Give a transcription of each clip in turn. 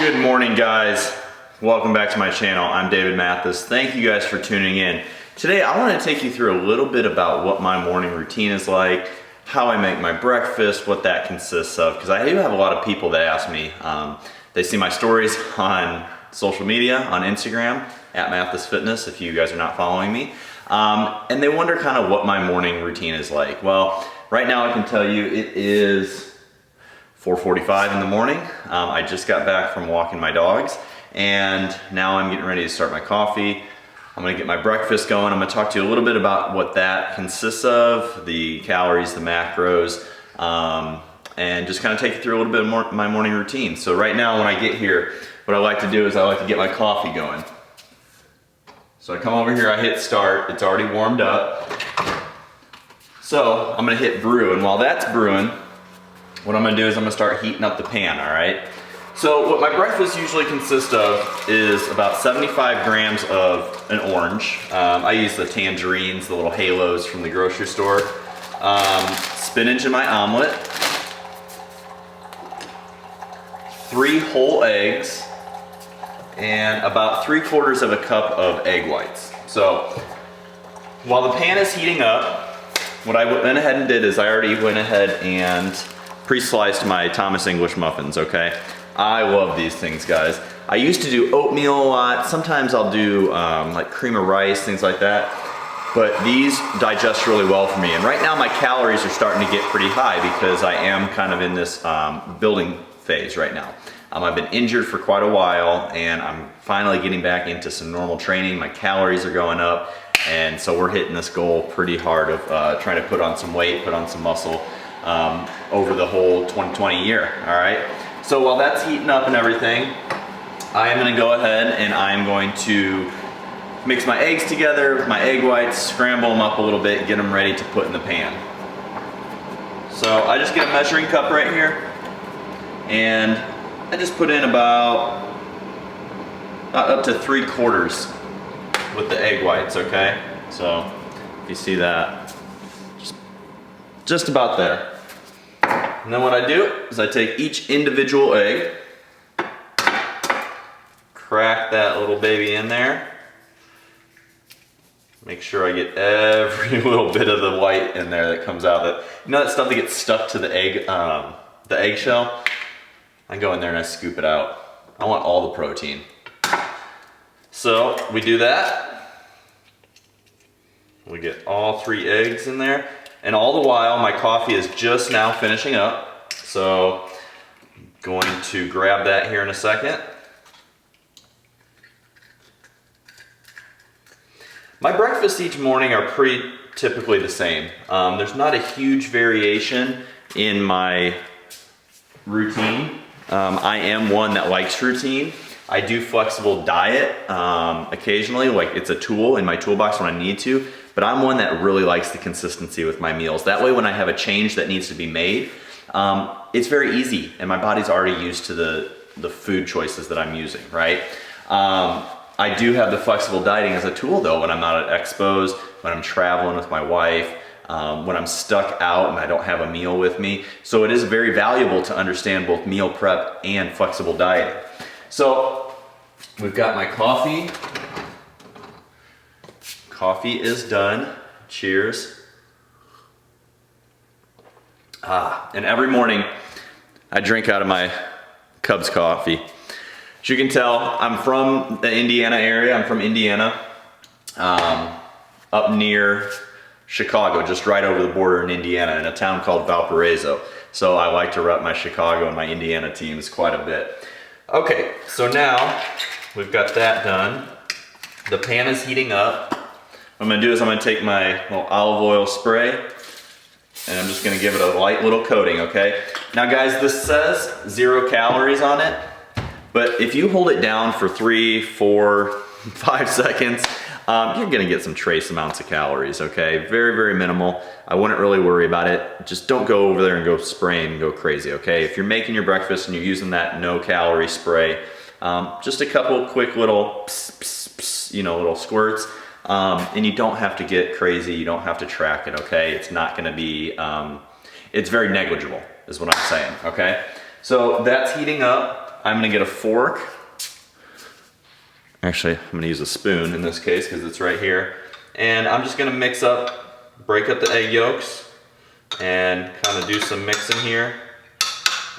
Good morning, guys. Welcome back to my channel. I'm David Mathas. Thank you guys for tuning in. Today I want to take you through a little bit about what my morning routine is like, how I make my breakfast, what that consists of, because I do have a lot of people that ask me. They see my stories on social media, on Instagram, at mathasfitness, if you guys are not following me, and they wonder kind of what my morning routine is like. Well, right now I can tell you it is 4:45 in the morning. I just got back from walking my dogs, and now I'm getting ready to start my coffee. I'm gonna get my breakfast going. I'm gonna talk to you a little bit about what that consists of, the calories, the macros, and just kind of take you through a little bit more my morning routine. So right now when I get here, what I like to do is I like to get my coffee going. So I come over here, I hit start, it's already warmed up. So I'm gonna hit brew, and while that's brewing, what I'm gonna do is I'm gonna start heating up the pan, all right? So what my breakfast usually consists of is about 75 grams of an orange. I use the tangerines, the little halos from the grocery store. Spinach in my omelet. 3 whole eggs, and about 3/4 of a cup of egg whites. So while the pan is heating up, what I went ahead and did is I already went ahead and pre-sliced my Thomas English Muffins, okay? I love these things, guys. I used to do oatmeal a lot. Sometimes I'll do like cream of rice, things like that. But these digest really well for me. And right now my calories are starting to get pretty high because I am kind of in this building phase right now. I've been injured for quite a while, and I'm finally getting back into some normal training. My calories are going up, and so we're hitting this goal pretty hard of trying to put on some weight, put on some muscle over the whole 2020 year, all right? So while that's heating up and everything, I am gonna go ahead and I'm going to mix my eggs together, my egg whites, scramble them up a little bit, get them ready to put in the pan. So I just get a measuring cup right here, and I just put in about up to 3/4 with the egg whites, okay? So if you see that, just about there. And then what I do is I take each individual egg, crack that little baby in there, make sure I get every little bit of the white in there that comes out. You know that stuff that gets stuck to the eggshell? I go in there and I scoop it out. I want all the protein. So we do that. We get all 3 eggs in there. And all the while, my coffee is just now finishing up. So I'm going to grab that here in a second. My breakfasts each morning are pretty typically the same. There's not a huge variation in my routine. I am one that likes routine. I do flexible diet occasionally, like it's a tool in my toolbox when I need to, but I'm one that really likes the consistency with my meals. That way when I have a change that needs to be made, it's very easy, and my body's already used to the food choices that I'm using, right? I do have the flexible dieting as a tool though when I'm not at expos, when I'm traveling with my wife, when I'm stuck out and I don't have a meal with me. So it is very valuable to understand both meal prep and flexible dieting. So we've got my coffee. Coffee is done. Cheers. And every morning I drink out of my Cubs coffee. As you can tell, I'm from the Indiana area. I'm from Indiana, up near Chicago, just right over the border in Indiana, in a town called Valparaiso. So I like to rep my Chicago and my Indiana teams quite a bit. Okay, so now we've got that done. The pan is heating up. What I'm gonna do is I'm gonna take my little olive oil spray, and I'm just gonna give it a light little coating, okay? Now guys, this says 0 calories on it, but if you hold it down for 3, 4, 5 seconds, you're gonna get some trace amounts of calories, okay? Very, very minimal. I wouldn't really worry about it. Just don't go over there and go spraying and go crazy, okay? If you're making your breakfast and you're using that no calorie spray, just a couple quick little pss, pss, pss, you know, little squirts, and you don't have to get crazy. You don't have to track it, okay? It's not gonna be, it's very negligible is what I'm saying, okay? So that's heating up. I'm gonna get a fork. Actually, I'm gonna use a spoon in this case because it's right here. And I'm just gonna break up the egg yolks and kind of do some mixing here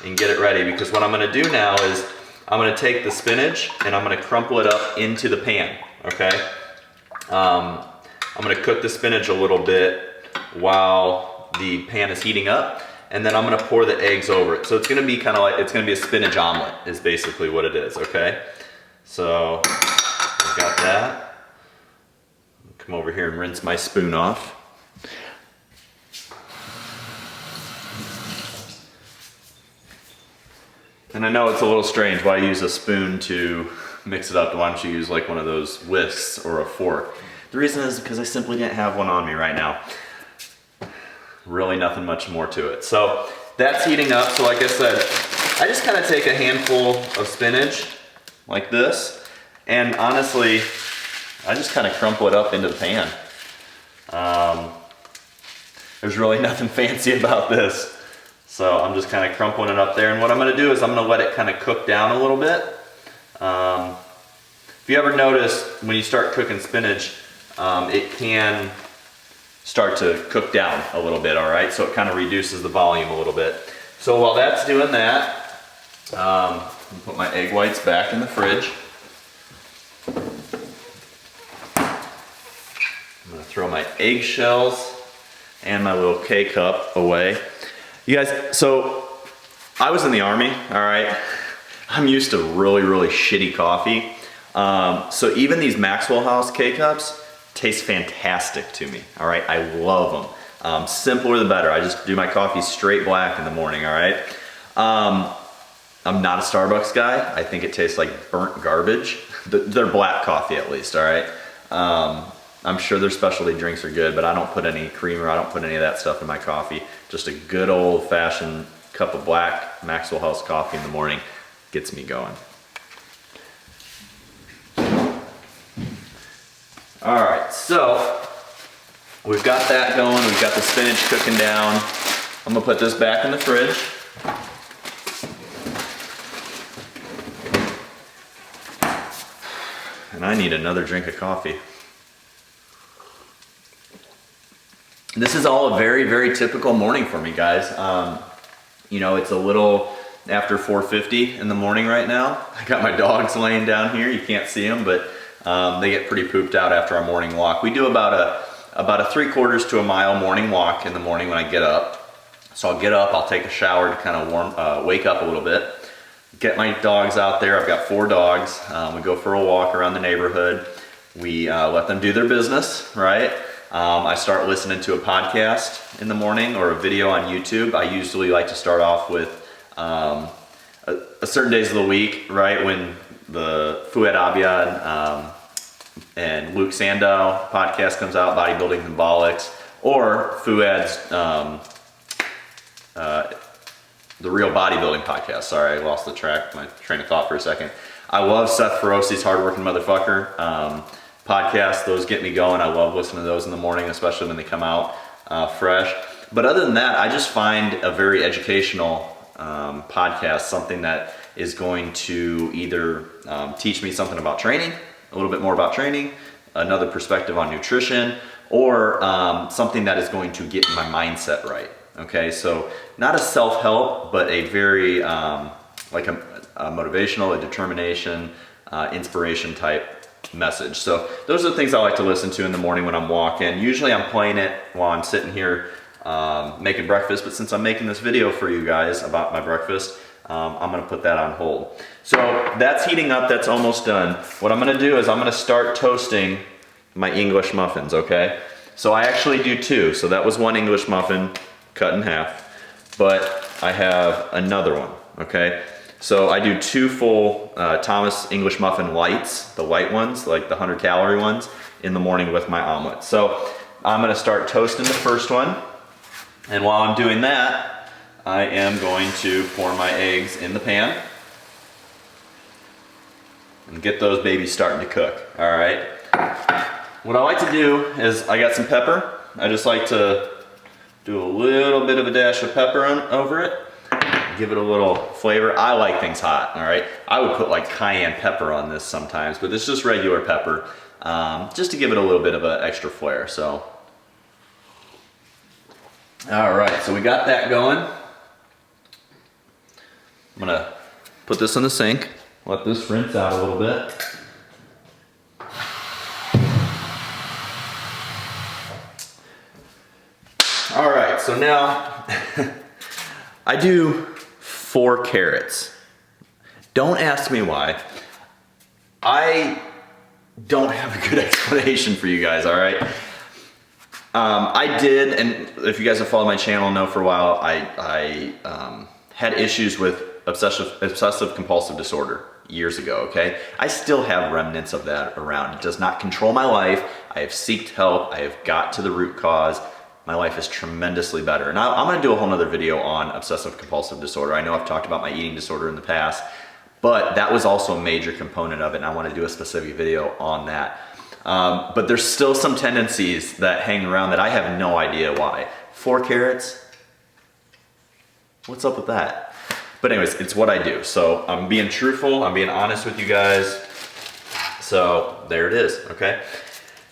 and get it ready, because what I'm gonna do now is I'm gonna take the spinach and I'm gonna crumple it up into the pan, okay? I'm gonna cook the spinach a little bit while the pan is heating up, and then I'm gonna pour the eggs over it. So it's gonna be kind of like, it's gonna be a spinach omelet is basically what it is, okay? So I've got that. Come over here and rinse my spoon off. And I know it's a little strange why I use a spoon to mix it up. Why don't you use like one of those whisks or a fork? The reason is because I simply didn't have one on me right now. Really nothing much more to it. So that's heating up. So like I said, I just kind of take a handful of spinach like this, and honestly, I just kind of crumple it up into the pan. There's really nothing fancy about this. So I'm just kind of crumpling it up there, and what I'm gonna do is I'm gonna let it kind of cook down a little bit. If you ever notice when you start cooking spinach, it can start to cook down a little bit, all right? So it kind of reduces the volume a little bit. So while that's doing that, I'm gonna put my egg whites back in the fridge. I'm gonna throw my eggshells and my little K-cup away. You guys, so I was in the Army, all right? I'm used to really, really shitty coffee. So even these Maxwell House K-cups taste fantastic to me, all right? I love them. Simpler the better. I just do my coffee straight black in the morning, all right? I'm not a Starbucks guy. I think it tastes like burnt garbage. They're black coffee at least, all right? I'm sure their specialty drinks are good, but I don't put any creamer, I don't put any of that stuff in my coffee. Just a good old fashioned cup of black Maxwell House coffee in the morning gets me going. All right, so we've got that going, we've got the spinach cooking down. I'm gonna put this back in the fridge. And I need another drink of coffee. This is all a very, very typical morning for me, guys. You know, it's a little after 4:50 in the morning right now. I got my dogs laying down here. You can't see them, but they get pretty pooped out after our morning walk. We do about a 3/4 to a mile morning walk in the morning when I get up. So I'll get up, I'll take a shower to kind of wake up a little bit. Get my dogs out there. I've got 4 dogs. We go for a walk around the neighborhood. We let them do their business, right? I start listening to a podcast in the morning or a video on YouTube. I usually like to start off with a certain days of the week, right? When the Fouad Abiad and Luke Sandow podcast comes out, Bodybuilding Symbolics, or Fouad's The Real Bodybuilding Podcast. Sorry, I lost my train of thought for a second. I love Seth Ferosi's Hardworking Motherfucker podcast. Those get me going. I love listening to those in the morning, especially when they come out fresh. But other than that, I just find a very educational podcast, something that is going to either teach me something about training, a little bit more about training, another perspective on nutrition, or something that is going to get my mindset right. Okay, so not a self-help, but a very like a motivational, a determination, inspiration type message. So those are the things I like to listen to in the morning when I'm walking. Usually I'm playing it while I'm sitting here making breakfast, but since I'm making this video for you guys about my breakfast, I'm gonna put that on hold. So that's heating up, that's almost done. What I'm gonna do is I'm gonna start toasting my English muffins, okay? So I actually do 2. So that was 1 English muffin cut in half, but I have another one, okay? So I do 2 full Thomas English Muffin lights, the white ones, like the 100-calorie ones, in the morning with my omelet. So I'm gonna start toasting the first one, and while I'm doing that, I am going to pour my eggs in the pan and get those babies starting to cook, all right? What I like to do is, I got some pepper. I just like to do a little bit of a dash of pepper over it. give it a little flavor. I like things hot, all right? I would put like cayenne pepper on this sometimes, but it's just regular pepper, just to give it a little bit of an extra flair, so. All right, so we got that going. I'm gonna put this in the sink, let this rinse out a little bit. All right, so now I do 4 carrots. Don't ask me why. I don't have a good explanation for you guys, all right? I did, and if you guys have followed my channel know for a while, I had issues with obsessive compulsive disorder years ago, okay? I still have remnants of that around. It does not control my life. I have sought help. I have got to the root cause. My life is tremendously better. And I'm gonna do a whole nother video on obsessive compulsive disorder. I know I've talked about my eating disorder in the past, but that was also a major component of it, and I wanna do a specific video on that. But there's still some tendencies that hang around that I have no idea why. 4 carrots? What's up with that? But anyways, it's what I do. So I'm being truthful, I'm being honest with you guys. So there it is, okay?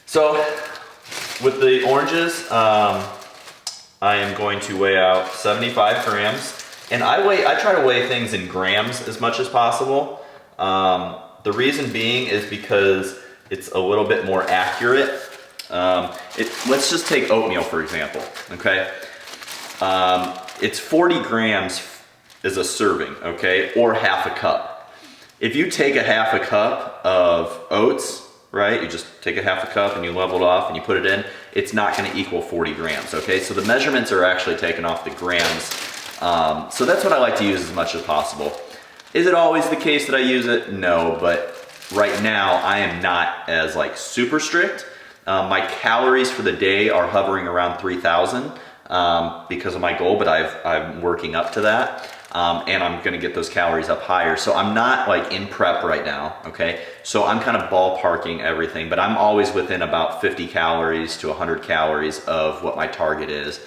So with the oranges, I am going to weigh out 75 grams. And I try to weigh things in grams as much as possible. The reason being is because it's a little bit more accurate. Let's just take oatmeal, for example, okay? It's 40 grams is a serving, okay? Or half a cup. If you take a half a cup of oats, right? You just take a half a cup and you level it off and you put it in, it's not gonna equal 40 grams, okay? So the measurements are actually taken off the grams. So that's what I like to use as much as possible. Is it always the case that I use it? No, but right now I am not as like super strict. My calories for the day are hovering around 3,000 because of my goal, but I'm working up to that. And I'm gonna get those calories up higher. So I'm not like in prep right now, okay? So I'm kind of ballparking everything, but I'm always within about 50 calories to 100 calories of what my target is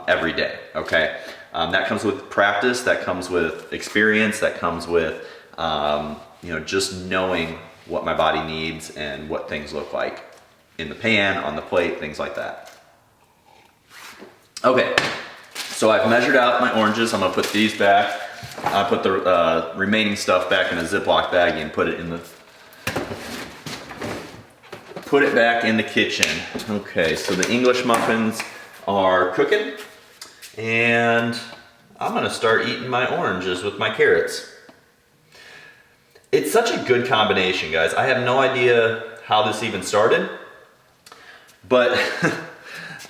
every day, okay? That comes with practice, that comes with experience, that comes with you know, just knowing what my body needs and what things look like in the pan, on the plate, things like that. Okay. So I've measured out my oranges. I'm gonna put these back. I put the remaining stuff back in a Ziploc bag and put it back in the kitchen. Okay, so the English muffins are cooking, and I'm gonna start eating my oranges with my carrots. It's such a good combination, guys. I have no idea how this even started, but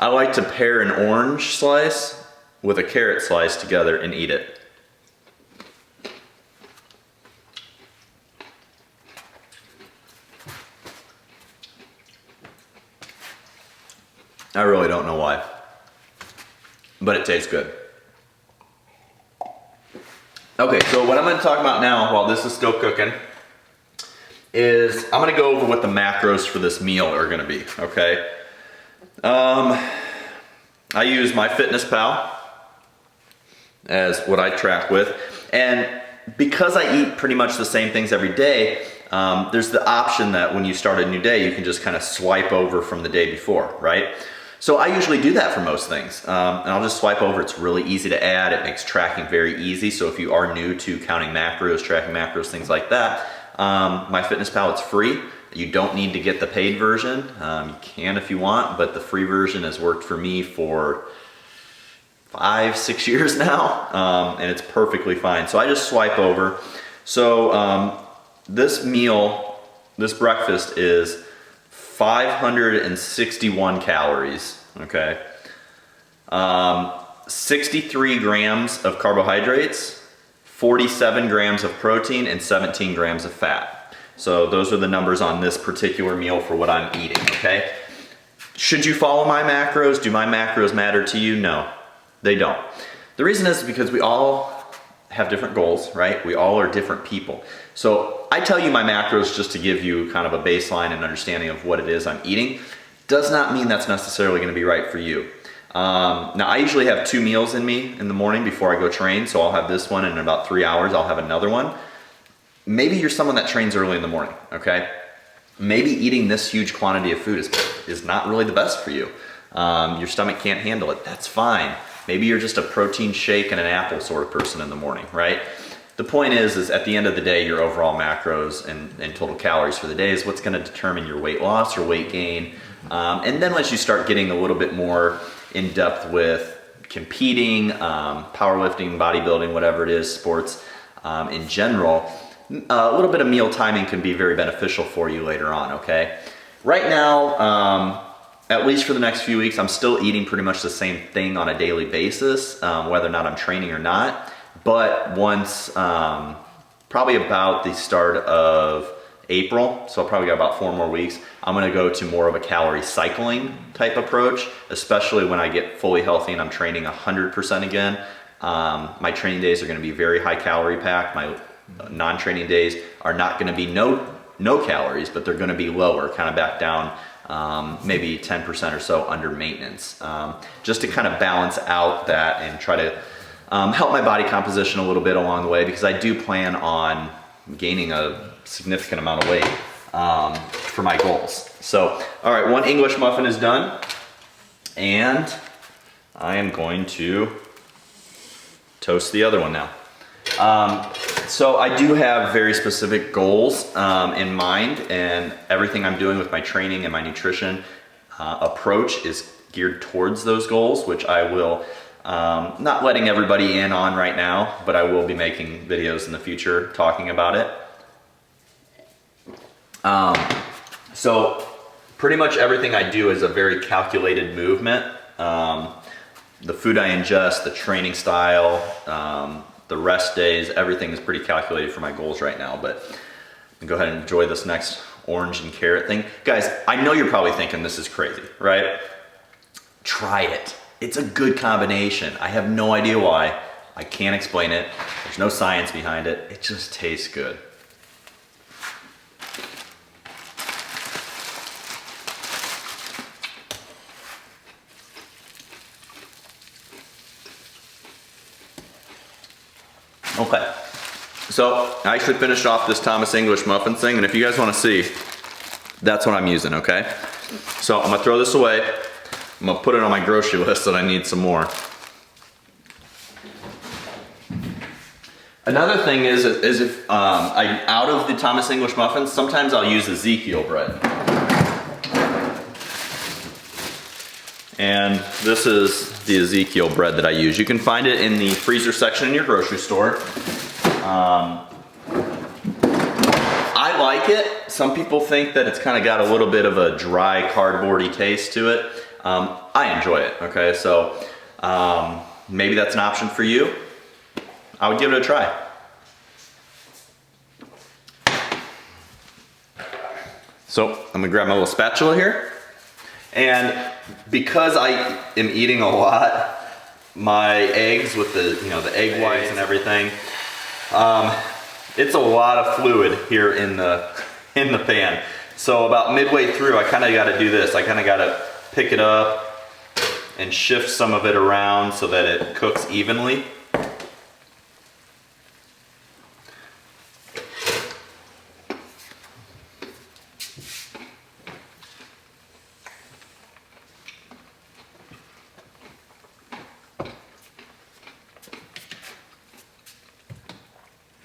I like to pair an orange slice with a carrot slice together and eat it. I really don't know why, but it tastes good. Okay, so what I'm gonna talk about now while this is still cooking is I'm gonna go over what the macros for this meal are gonna be, okay? I use MyFitnessPal as what I track with, and because I eat pretty much the same things every day, there's the option that when you start a new day, you can just kind of swipe over from the day before, right? So I usually do that for most things, and I'll just swipe over. It's really easy to add. It makes tracking very easy. So if you are new to counting macros, tracking macros, things like that, MyFitnessPal, it's free. You don't need to get the paid version. You can if you want, but the free version has worked for me for 5-6 years now, and it's perfectly fine. So I just swipe over. So this meal, this breakfast is 561 calories, okay? 63 grams of carbohydrates, 47 grams of protein, and 17 grams of fat. So those are the numbers on this particular meal for what I'm eating, okay? Should you follow my macros? Do my macros matter to you? No, they don't. The reason is because we all have different goals, right? We all are different people. So I tell you my macros just to give you kind of a baseline and understanding of what it is I'm eating. Does not mean that's necessarily gonna be right for you. Now I usually have 2 meals in me in the morning before I go train, so I'll have this one, and in about 3 hours I'll have another one. Maybe you're someone that trains early in the morning, okay? Maybe eating this huge quantity of food is not really the best for you. Your stomach can't handle it, that's fine. Maybe you're just a protein shake and an apple sort of person in the morning, right? The point is at the end of the day, your overall macros and total calories for the day is what's gonna determine your weight loss or weight gain. And then once you start getting a little bit more in depth with competing, powerlifting, bodybuilding, whatever it is, sports in general, a little bit of meal timing can be very beneficial for you later on, okay? Right now, at least for the next few weeks, I'm still eating pretty much the same thing on a daily basis, whether or not I'm training or not. But once, probably about the start of April, so I'll probably got about 4 more weeks, I'm gonna go to more of a calorie cycling type approach, especially when I get fully healthy and I'm training 100% again. My training days are gonna be very high calorie packed. My non-training days are not gonna be no calories, but they're gonna be lower, kind of back down maybe 10% or so under maintenance, just to kind of balance out that and try to help my body composition a little bit along the way, because I do plan on gaining a significant amount of weight for my goals. So, all right, 1 English muffin is done, and I am going to toast the other one now. So I do have very specific goals in mind, and everything I'm doing with my training and my nutrition approach is geared towards those goals, which I will not letting everybody in on right now, but I will be making videos in the future talking about it. So pretty much everything I do is a very calculated movement. The food I ingest, the training style, the rest days, everything is pretty calculated for my goals right now. But go ahead and enjoy this next orange and carrot thing. Guys, I know you're probably thinking this is crazy, right? Try it. It's a good combination. I have no idea why. I can't explain it. There's no science behind it. It just tastes good. Okay, so I actually finished off this Thomas English Muffins thing, and if you guys want to see, that's what I'm using, okay? So I'm gonna throw this away. I'm gonna put it on my grocery list that I need some more. Another thing is if out of the Thomas English Muffins, sometimes I'll use Ezekiel bread. And this is the Ezekiel bread that I use. You can find it in the freezer section in your grocery store. I like it. Some people think that it's kind of got a little bit of a dry, cardboardy taste to it. I enjoy it, okay? So maybe that's an option for you. I would give it a try. So I'm gonna grab my little spatula here. And because I am eating a lot, my eggs with the the egg whites and everything, it's a lot of fluid here in the pan. So about midway through, I kind of got to do this. I kind of got to pick it up and shift some of it around so that it cooks evenly.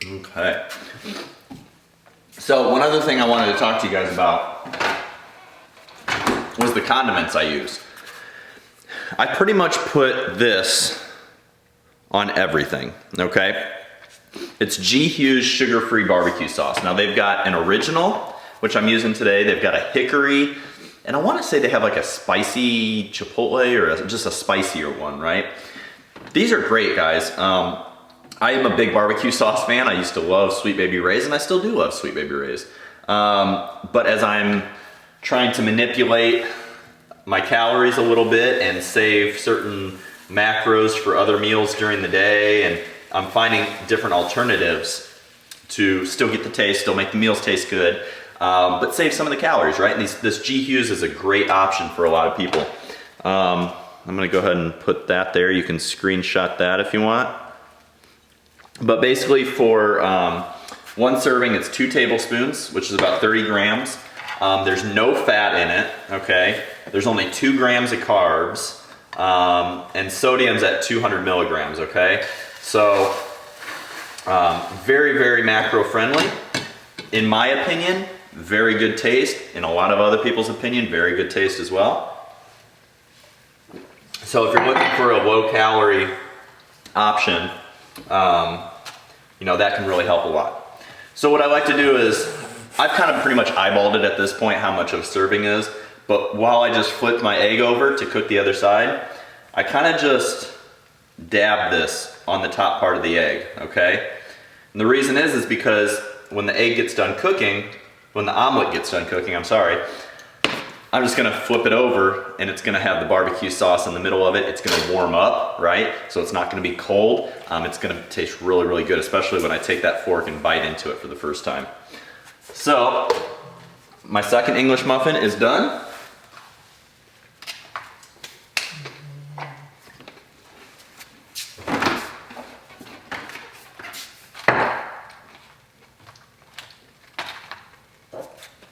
Okay. So one other thing I wanted to talk to you guys about was the condiments I use. I pretty much put this on everything, okay? It's G. Hughes sugar-free barbecue sauce. Now they've got an original, which I'm using today. They've got a hickory, and I want to say they have like a spicy chipotle or just a spicier one, right? These are great, guys. I am a big barbecue sauce fan. I used to love Sweet Baby Ray's, and I still do love Sweet Baby Ray's. But as I'm trying to manipulate my calories a little bit and save certain macros for other meals during the day, and I'm finding different alternatives to still get the taste, still make the meals taste good, but save some of the calories, right? And this G. Hughes is a great option for a lot of people. I'm gonna go ahead and put that there. You can screenshot that if you want. But basically for one serving, it's 2 tablespoons, which is about 30 grams. There's no fat in it, okay? There's only 2 grams of carbs, and sodium's at 200 milligrams, okay? So, very, very macro friendly. In my opinion, very good taste. In a lot of other people's opinion, very good taste as well. So if you're looking for a low calorie option, you know, that can really help a lot. So what I like to do is, I've kind of pretty much eyeballed it at this point how much of a serving is, but while I just flipped my egg over to cook the other side, I kind of just dab this on the top part of the egg, okay? And the reason is because when the egg gets done cooking, when the omelet gets done cooking, I'm sorry, I'm just gonna flip it over and it's gonna have the barbecue sauce in the middle of it. It's gonna warm up, right? So it's not gonna be cold. It's gonna taste really, really good, especially when I take that fork and bite into it for the first time. So, my second English muffin is done.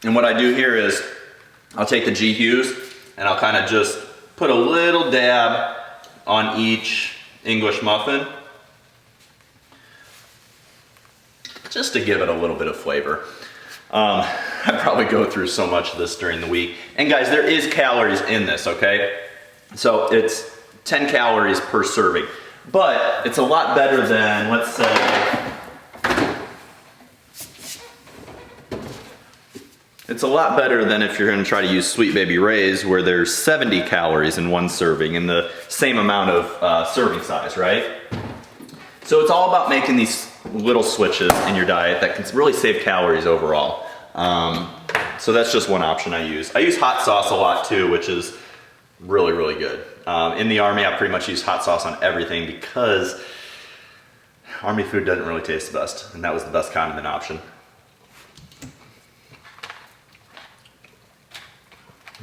And what I do here is, I'll take the G Hughes and I'll kind of just put a little dab on each English muffin, just to give it a little bit of flavor. I probably go through so much of this during the week. And guys, there is calories in this, okay? So it's 10 calories per serving, but it's a lot better than, let's say, it's a lot better than if you're gonna try to use Sweet Baby Ray's, where there's 70 calories in one serving in the same amount of serving size, right? So it's all about making these little switches in your diet that can really save calories overall. So that's just one option I use. I use hot sauce a lot too, which is really, really good. In the Army, I pretty much use hot sauce on everything because Army food doesn't really taste the best, and that was the best condiment option.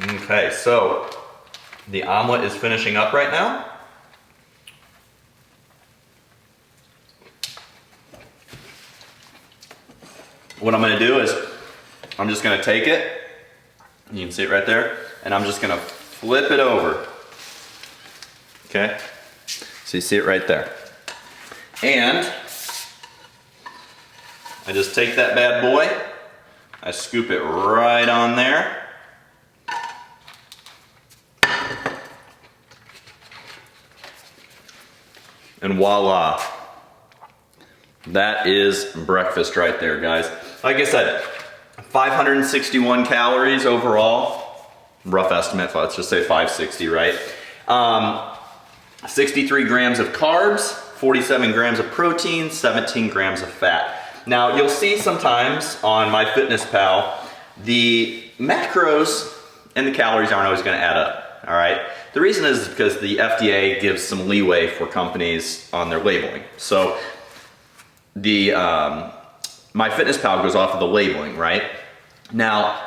Okay, so the omelet is finishing up right now. What I'm gonna do is, I'm just gonna take it, you can see it right there, and I'm just gonna flip it over. Okay, so you see it right there. And I just take that bad boy, I scoop it right on there. And voila. That is breakfast right there, guys. Like I said, 561 calories overall. Rough estimate, let's just say 560, right? 63 grams of carbs, 47 grams of protein, 17 grams of fat. Now, you'll see sometimes on MyFitnessPal, the macros and the calories aren't always gonna add up, all right? The reason is because the FDA gives some leeway for companies on their labeling. So, the MyFitnessPal goes off of the labeling, right? Now,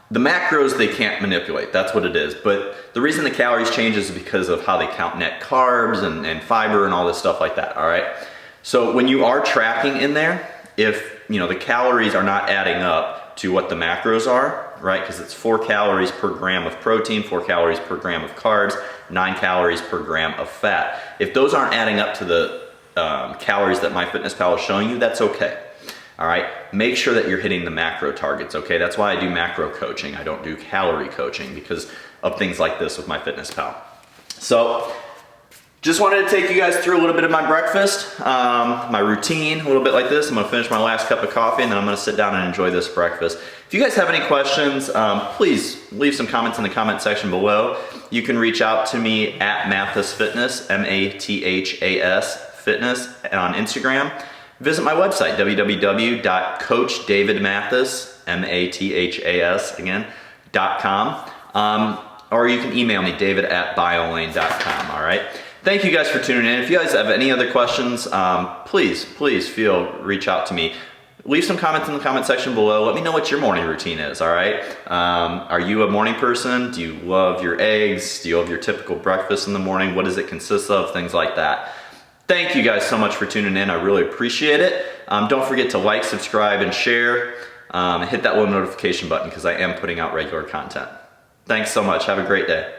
the macros they can't manipulate, that's what it is. But the reason the calories change is because of how they count net carbs and fiber and all this stuff like that, all right? So when you are tracking in there, if the calories are not adding up to what the macros are, right? Because it's 4 calories per gram of protein, 4 calories per gram of carbs, 9 calories per gram of fat. If those aren't adding up to the calories that MyFitnessPal is showing you, that's okay. All right, make sure that you're hitting the macro targets, okay? That's why I do macro coaching. I don't do calorie coaching because of things like this with MyFitnessPal. So, just wanted to take you guys through a little bit of my breakfast, my routine, a little bit like this. I'm gonna finish my last cup of coffee and then I'm gonna sit down and enjoy this breakfast. If you guys have any questions, please leave some comments in the comment section below. You can reach out to me at Mathas Fitness, M-A-T-H-A-S Fitness on Instagram. Visit my website, www.coachdavidmathas, M-A-T-H-A-S again, .com. Or you can email me, david@biolane.com, all right? Thank you guys for tuning in. If you guys have any other questions, please reach out to me. leave some comments in the comment section below. Let me know what your morning routine is, all right? Are you a morning person? Do you love your eggs? Do you love your typical breakfast in the morning? What does it consist of? Things like that. Thank you guys so much for tuning in. I really appreciate it. Don't forget to like, subscribe, and share. Hit that little notification button because I am putting out regular content. Thanks so much. Have a great day.